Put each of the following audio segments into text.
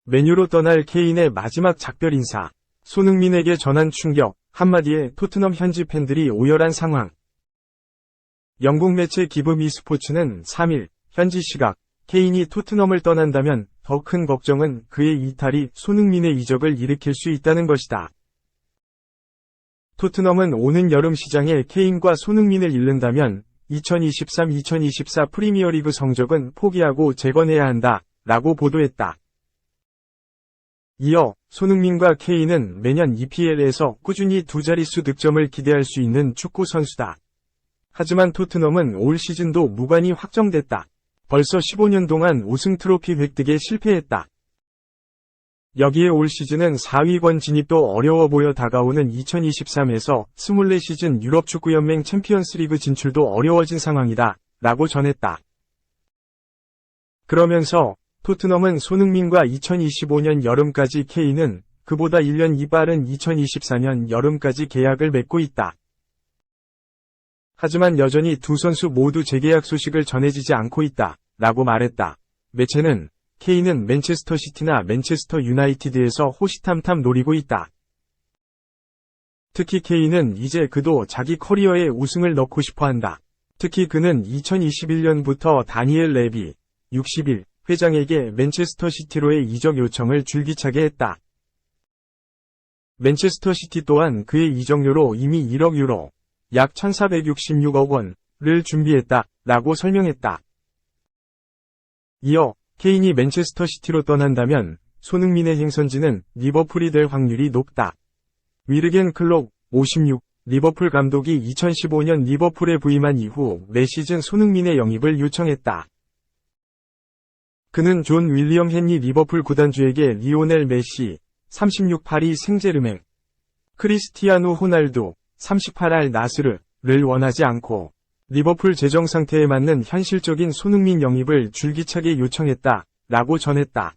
맨유로 떠날 케인의 마지막 작별 인사. 손흥민에게 전한 충격, 한마디에 토트넘 현지 팬들이 오열한 상황. 영국 매체 기브 미 스포츠는 3일, 현지 시각, 케인이 토트넘을 떠난다면 더 큰 걱정은 그의 이탈이 손흥민의 이적을 일으킬 수 있다는 것이다. 토트넘은 오는 여름 시장에 케인과 손흥민을 잃는다면 2023-2024 프리미어리그 성적은 포기하고 재건해야 한다, 라고 보도했다. 이어 손흥민과 케인은 매년 EPL에서 꾸준히 두 자릿수 득점을 기대할 수 있는 축구 선수다. 하지만 토트넘은 올 시즌도 무관이 확정됐다. 벌써 15년 동안 우승 트로피 획득에 실패했다. 여기에 올 시즌은 4위권 진입도 어려워 보여 다가오는 2023에서 24시즌 유럽축구연맹 챔피언스리그 진출도 어려워진 상황이다, 라고 전했다. 그러면서 토트넘은 손흥민과 2025년 여름까지, 케인은 그보다 1년이 빠른 2024년 여름까지 계약을 맺고 있다. 하지만 여전히 두 선수 모두 재계약 소식을 전해지지 않고 있다, 라고 말했다. 매체는 케인은 맨체스터 시티나 맨체스터 유나이티드에서 호시탐탐 노리고 있다. 특히 케인은 이제 그도 자기 커리어에 우승을 넣고 싶어 한다. 특히 그는 2021년부터 다니엘 레비, 60일, 회장에게 맨체스터 시티로의 이적 요청을 줄기차게 했다. 맨체스터 시티 또한 그의 이적료로 이미 1억 유로, 약 1466억 원을 준비했다, 라고 설명했다. 이어 케인이 맨체스터 시티로 떠난다면 손흥민의 행선지는 리버풀이 될 확률이 높다. 위르겐 클롭, 56, 리버풀 감독이 2015년 리버풀에 부임한 이후 매 시즌 손흥민의 영입을 요청했다. 그는 존 윌리엄 헨리 리버풀 구단주에게 리오넬 메시, 36 파리 생제르맹, 크리스티아누 호날두, 38알 나스르를 원하지 않고 리버풀 재정 상태에 맞는 현실적인 손흥민 영입을 줄기차게 요청했다, 라고 전했다.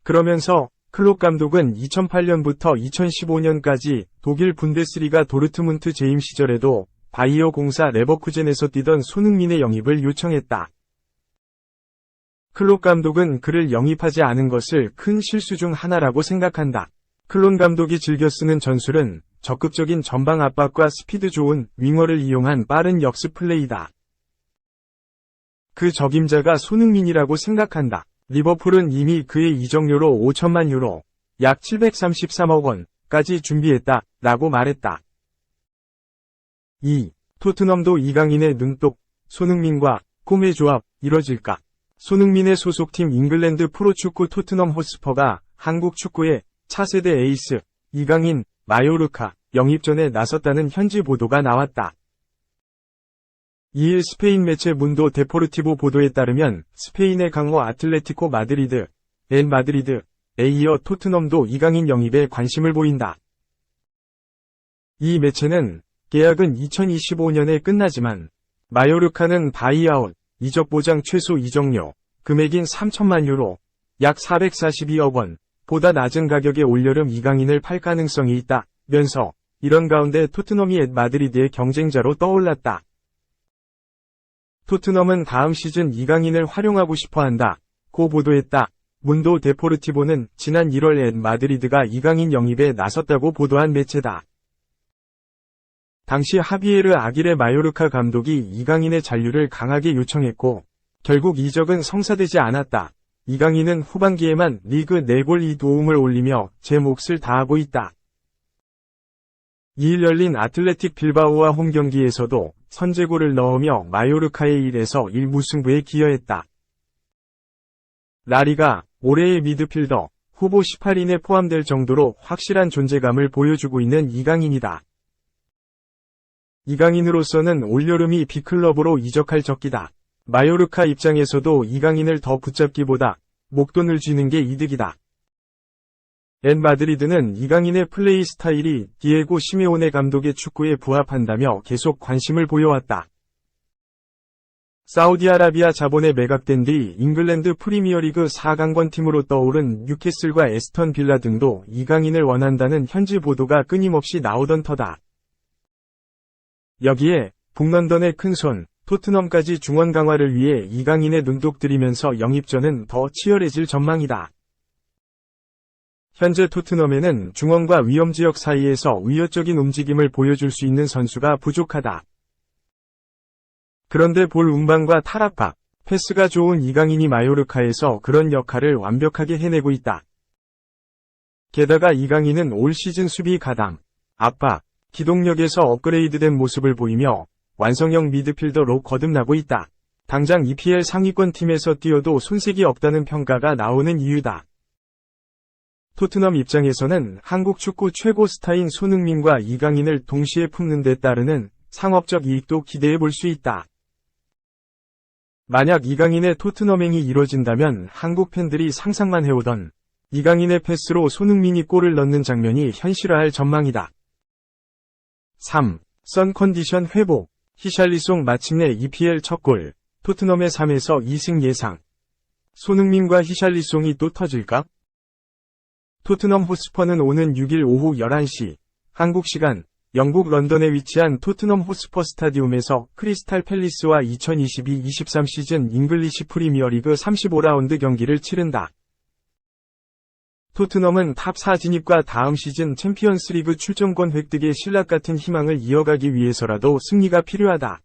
그러면서 클롭 감독은 2008년부터 2015년까지 독일 분데스리가 도르트문트 재임 시절에도 바이어 공사 레버쿠젠에서 뛰던 손흥민의 영입을 요청했다. 클롭 감독은 그를 영입하지 않은 것을 큰 실수 중 하나라고 생각한다. 클론 감독이 즐겨 쓰는 전술은 적극적인 전방 압박과 스피드 좋은 윙어를 이용한 빠른 역습 플레이다. 그 적임자가 손흥민이라고 생각한다. 리버풀은 이미 그의 이적료로 5천만 유로, 약 733억 원까지 준비했다, 라고 말했다. 2. 토트넘도 이강인의 눈독, 손흥민과 꿈의 조합, 이뤄질까? 손흥민의 소속팀 잉글랜드 프로축구 토트넘 호스퍼가 한국 축구의 차세대 에이스, 이강인, 마요르카, 영입전에 나섰다는 현지 보도가 나왔다. 2일 스페인 매체 문도 데포르티보 보도에 따르면 스페인의 강호 아틀레티코 마드리드, 엘 마드리드에 이어 토트넘도 이강인 영입에 관심을 보인다. 이 매체는 계약은 2025년에 끝나지만 마요르카는 바이아웃, 이적 보장 최소 이적료, 금액인 3천만 유로, 약 442억 원, 보다 낮은 가격에 올여름 이강인을 팔 가능성이 있다, 면서 이런 가운데 토트넘이 엘 마드리드의 경쟁자로 떠올랐다. 토트넘은 다음 시즌 이강인을 활용하고 싶어 한다, 고 보도했다. 문도 데포르티보는 지난 1월 엘 마드리드가 이강인 영입에 나섰다고 보도한 매체다. 당시 하비에르 아길레 마요르카 감독이 이강인의 잔류를 강하게 요청했고 결국 이적은 성사되지 않았다. 이강인은 후반기에만 리그 4골 2도움을 올리며 제 몫을 다하고 있다. 2일 열린 아틀레틱 빌바오와 홈경기에서도 선제골을 넣으며 마요르카의 1에서 1 무승부에 기여했다. 라리가 올해의 미드필더 후보 18인에 포함될 정도로 확실한 존재감을 보여주고 있는 이강인이다. 이강인으로서는 올여름이 B클럽으로 이적할 적기다. 마요르카 입장에서도 이강인을 더 붙잡기보다 목돈을 쥐는 게 이득이다. 엘 마드리드는 이강인의 플레이 스타일이 디에고 시메오네 감독의 축구에 부합한다며 계속 관심을 보여왔다. 사우디아라비아 자본에 매각된 뒤 잉글랜드 프리미어리그 4강권 팀으로 떠오른 뉴캐슬과 에스턴 빌라 등도 이강인을 원한다는 현지 보도가 끊임없이 나오던 터다. 여기에 북런던의 큰손, 토트넘까지 중원 강화를 위해 이강인의 눈독 들이면서 영입전은 더 치열해질 전망이다. 현재 토트넘에는 중원과 위험지역 사이에서 위협적인 움직임을 보여줄 수 있는 선수가 부족하다. 그런데 볼 운반과 탈압박, 패스가 좋은 이강인이 마요르카에서 그런 역할을 완벽하게 해내고 있다. 게다가 이강인은 올 시즌 수비 가담, 압박, 기동력에서 업그레이드된 모습을 보이며 완성형 미드필더로 거듭나고 있다. 당장 EPL 상위권 팀에서 뛰어도 손색이 없다는 평가가 나오는 이유다. 토트넘 입장에서는 한국 축구 최고 스타인 손흥민과 이강인을 동시에 품는 데 따르는 상업적 이익도 기대해 볼 수 있다. 만약 이강인의 토트넘행이 이뤄진다면 한국 팬들이 상상만 해오던 이강인의 패스로 손흥민이 골을 넣는 장면이 현실화할 전망이다. 3. 선 컨디션 회복. 히샬리송 마침내 EPL 첫 골. 토트넘의 3에서 2승 예상. 손흥민과 히샬리송이 또 터질까? 토트넘 호스퍼는 오는 6일 오후 11시 한국 시간 영국 런던에 위치한 토트넘 호스퍼 스타디움에서 크리스탈 팰리스와 2022-23 시즌 잉글리시 프리미어리그 35라운드 경기를 치른다. 토트넘은 탑4 진입과 다음 시즌 챔피언스리그 출전권 획득의 신락 같은 희망을 이어가기 위해서라도 승리가 필요하다.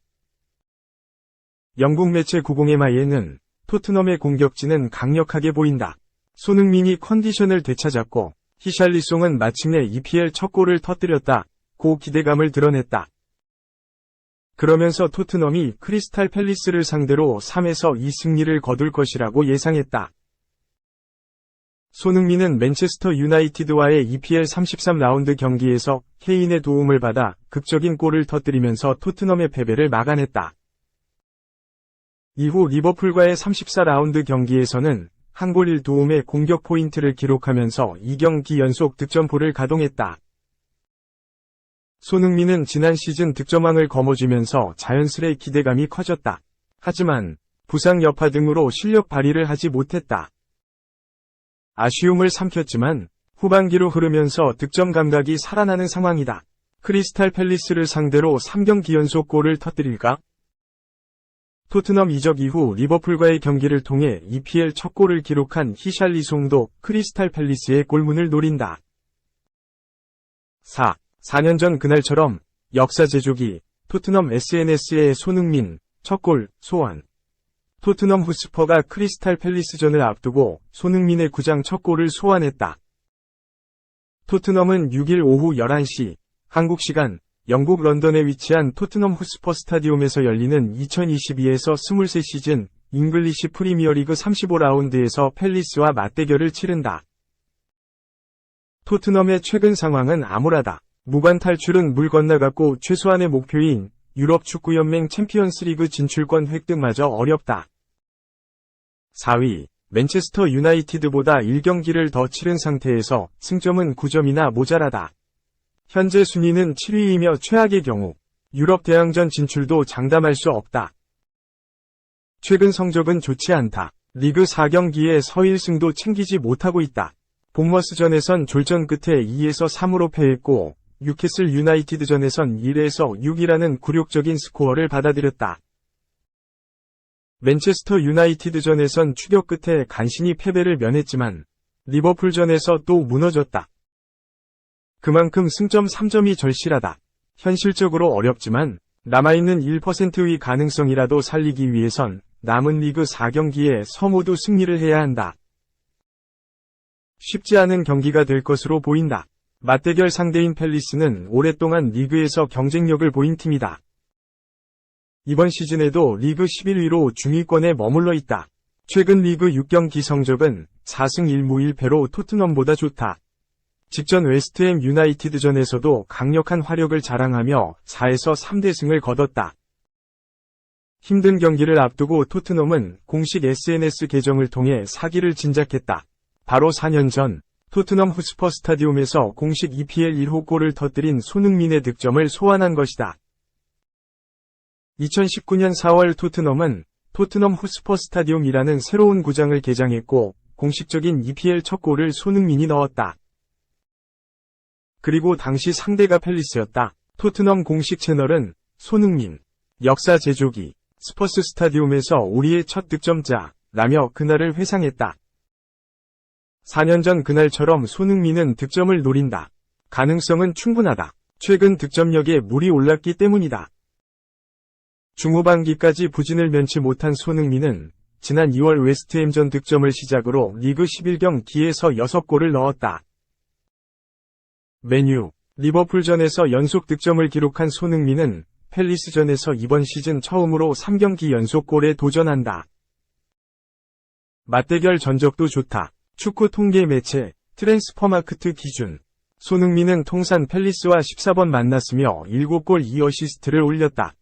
영국 매체 90MI는 토트넘의 공격진은 강력하게 보인다. 손흥민이 컨디션을 되찾았고 히샬리송은 마침내 EPL 첫 골을 터뜨렸다. 고 기대감을 드러냈다. 그러면서 토트넘이 크리스탈 팰리스를 상대로 3에서 2승리를 거둘 것이라고 예상했다. 손흥민은 맨체스터 유나이티드와의 EPL 33라운드 경기에서 케인의 도움을 받아 극적인 골을 터뜨리면서 토트넘의 패배를 막아냈다. 이후 리버풀과의 34라운드 경기에서는 한 골 1도움의 공격 포인트를 기록하면서 2경기 연속 득점포를 가동했다. 손흥민은 지난 시즌 득점왕을 거머쥐면서 자연스레 기대감이 커졌다. 하지만 부상 여파 등으로 실력 발휘를 하지 못했다. 아쉬움을 삼켰지만 후반기로 흐르면서 득점 감각이 살아나는 상황이다. 크리스탈 팰리스를 상대로 3경기 연속 골을 터뜨릴까? 토트넘 이적 이후 리버풀과의 경기를 통해 EPL 첫 골을 기록한 히샬리송도 크리스탈 팰리스의 골문을 노린다. 4년 전 그날처럼 역사 제조기 토트넘 SNS의 손흥민 첫 골 소환. 토트넘 후스퍼가 크리스탈 팰리스전을 앞두고 손흥민의 구장 첫 골을 소환했다. 토트넘은 6일 오후 11시 한국 시간 영국 런던에 위치한 토트넘 후스퍼 스타디움에서 열리는 2022에서 23 시즌 잉글리시 프리미어리그 35라운드에서 팰리스와 맞대결을 치른다. 토트넘의 최근 상황은 암울하다. 무관 탈출은 물 건너갔고 최소한의 목표인 유럽 축구연맹 챔피언스리그 진출권 획득마저 어렵다. 4위, 맨체스터 유나이티드보다 1경기를 더 치른 상태에서 승점은 9점이나 모자라다. 현재 순위는 7위이며 최악의 경우 유럽 대항전 진출도 장담할 수 없다. 최근 성적은 좋지 않다. 리그 4경기에 서일승도 챙기지 못하고 있다. 본머스전에선 졸전 끝에 2에서 3으로 패했고 뉴캐슬 유나이티드전에선 1에서 6이라는 굴욕적인 스코어를 받아들였다. 맨체스터 유나이티드전에선 추격 끝에 간신히 패배를 면했지만 리버풀전에서 또 무너졌다. 그만큼 승점 3점이 절실하다. 현실적으로 어렵지만 남아있는 1%의 가능성이라도 살리기 위해선 남은 리그 4경기에 모두 승리를 해야 한다. 쉽지 않은 경기가 될 것으로 보인다. 맞대결 상대인 팰리스는 오랫동안 리그에서 경쟁력을 보인 팀이다. 이번 시즌에도 리그 11위로 중위권에 머물러 있다. 최근 리그 6경기 성적은 4승 1무 1패로 토트넘보다 좋다. 직전 웨스트햄 유나이티드전에서도 강력한 화력을 자랑하며 4에서 3대승을 거뒀다. 힘든 경기를 앞두고 토트넘은 공식 SNS 계정을 통해 사기를 진작했다. 바로 4년 전 토트넘 후스퍼 스타디움에서 공식 EPL 1호 골을 터뜨린 손흥민의 득점을 소환한 것이다. 2019년 4월 토트넘은 토트넘 후스퍼 스타디움이라는 새로운 구장을 개장했고 공식적인 EPL 첫 골을 손흥민이 넣었다. 그리고 당시 상대가 팰리스였다. 토트넘 공식 채널은 손흥민, 역사 제조기, 스퍼스 스타디움에서 우리의 첫 득점자, 라며 그날을 회상했다. 4년 전 그날처럼 손흥민은 득점을 노린다. 가능성은 충분하다. 최근 득점력에 물이 올랐기 때문이다. 중후반기까지 부진을 면치 못한 손흥민은 지난 2월 웨스트햄전 득점을 시작으로 리그 11경기에서 6골을 넣었다. 맨유, 리버풀전에서 연속 득점을 기록한 손흥민은 팰리스전에서 이번 시즌 처음으로 3경기 연속골에 도전한다. 맞대결 전적도 좋다. 축구 통계 매체 트랜스퍼마크트 기준 손흥민은 통산 팰리스와 14번 만났으며 7골 2어시스트를 올렸다.